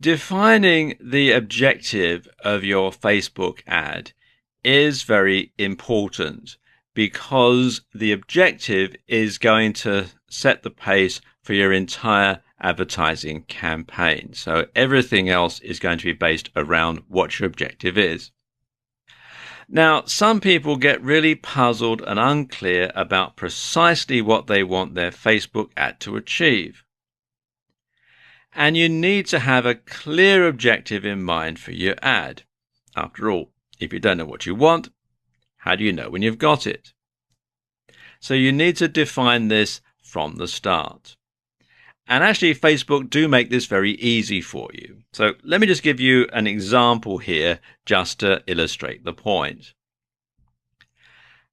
Defining the objective of your Facebook ad is very important because the objective is going to set the pace for your entire advertising campaign. So everything else is going to be based around what your objective is. Now, some people get really puzzled and unclear about precisely what they want their Facebook ad to achieve. And you need to have a clear objective in mind for your ad. After all, if you don't know what you want, how do you know when you've got it? So you need to define this from the start. And actually, Facebook do make this very easy for you. So let me just give you an example here just to illustrate the point.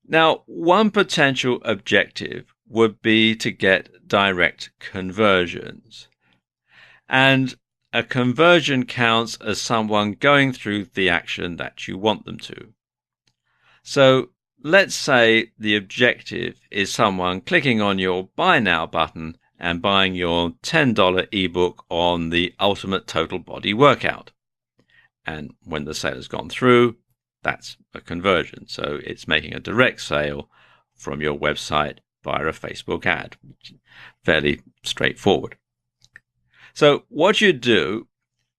Now, one potential objective would be to get direct conversions. And a conversion counts as someone going through the action that you want them to. So let's say the objective is someone clicking on your Buy Now button and buying your $10 ebook on the Ultimate Total Body Workout. And when the sale has gone through, that's a conversion. So it's making a direct sale from your website via a Facebook ad. Fairly straightforward. So what you do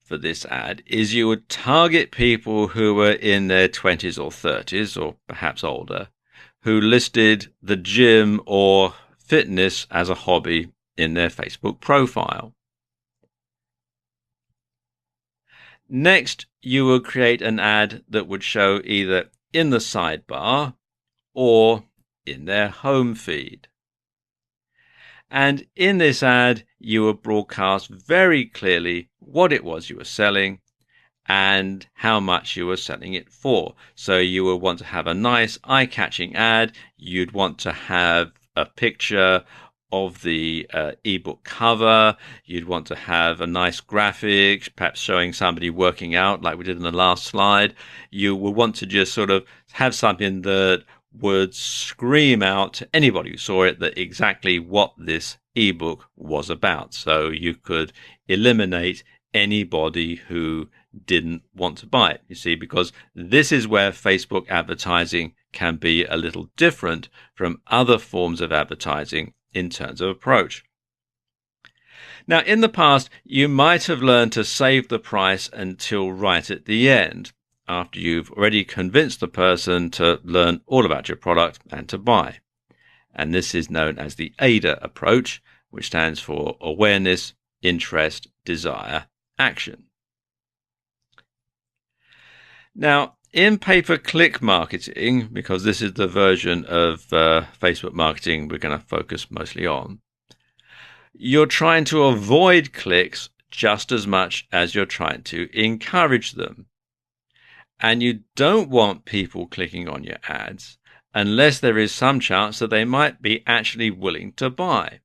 for this ad is you would target people who were in their 20s or 30s, or perhaps older, who listed the gym or fitness as a hobby in their Facebook profile. Next, you will create an ad that would show either in the sidebar or in their home feed. And in this ad, you will broadcast very clearly what it was you were selling and how much you were selling it for. So you will want to have a nice eye-catching ad. You'd want to have a picture of the ebook cover. You'd want to have a nice graphic, perhaps showing somebody working out like we did in the last slide. You will want to just sort of have something that would scream out to anybody who saw it that exactly what this ebook was about. So you could eliminate anybody who didn't want to buy it, you see, because this is where Facebook advertising can be a little different from other forms of advertising in terms of approach. Now, in the past, you might have learned to save the price until right at the end, after you've already convinced the person to learn all about your product and to buy. And this is known as the AIDA approach, which stands for awareness, interest, desire, action. Now, in pay-per-click marketing, because this is the version of Facebook marketing we're going to focus mostly on, you're trying to avoid clicks just as much as you're trying to encourage them. And you don't want people clicking on your ads unless there is some chance that they might be actually willing to buy.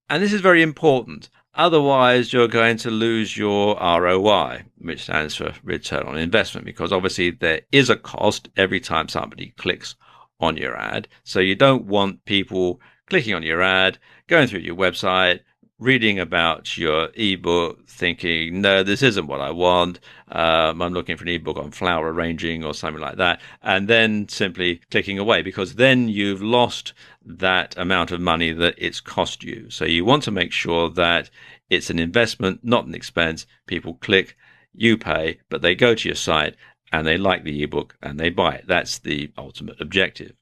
And this is very important. Otherwise, you're going to lose your ROI, which stands for return on investment, because obviously there is a cost every time somebody clicks on your ad. So you don't want people clicking on your ad, going through your website, reading about your ebook, thinking, no, this isn't what I want. I'm looking for an ebook on flower arranging or something like that, and then simply clicking away, because then you've lost that amount of money that it's cost you. So you want to make sure that it's an investment, not an expense. People click, you pay, but they go to your site and they like the ebook and they buy it. That's the ultimate objective.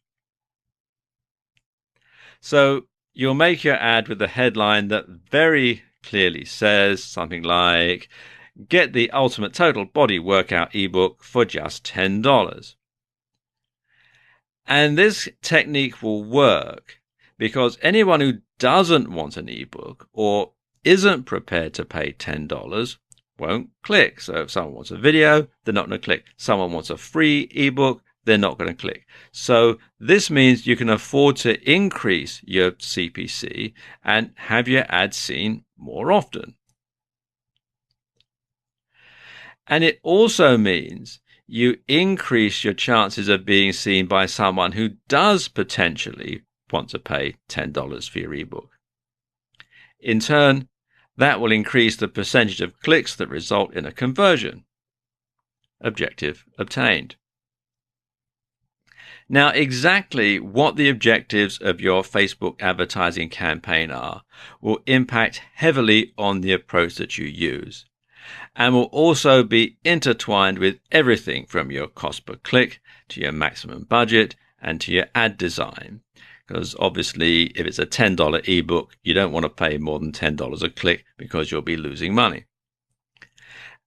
So you'll make your ad with a headline that very clearly says something like, get the Ultimate Total Body Workout ebook for just $10. And this technique will work because anyone who doesn't want an ebook or isn't prepared to pay $10 won't click. So if someone wants a video, they're not going to click. Someone wants a free ebook, they're not going to click. So this means you can afford to increase your CPC and have your ads seen more often. And it also means you increase your chances of being seen by someone who does potentially want to pay $10 for your ebook. In turn, That will increase the percentage of clicks that result in a conversion. Objective obtained. Now, exactly what the objectives of your Facebook advertising campaign are will impact heavily on the approach that you use, and will also be intertwined with everything from your cost per click to your maximum budget and to your ad design. Because obviously, if it's a $10 ebook, you don't want to pay more than $10 a click because you'll be losing money.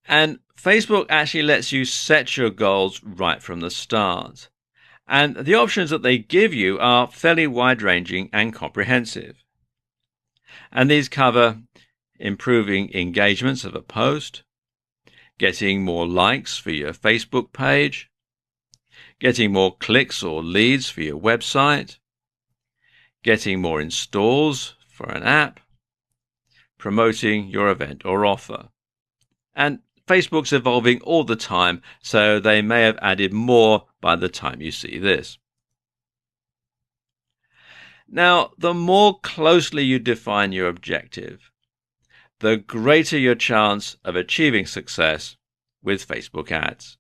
And Facebook actually lets you set your goals right from the start. And the options that they give you are fairly wide-ranging and comprehensive. And these cover improving engagements of a post, getting more likes for your Facebook page, getting more clicks or leads for your website, getting more installs for an app, promoting your event or offer. And Facebook's evolving all the time, so they may have added more by the time you see this. Now, the more closely you define your objective, the greater your chance of achieving success with Facebook ads.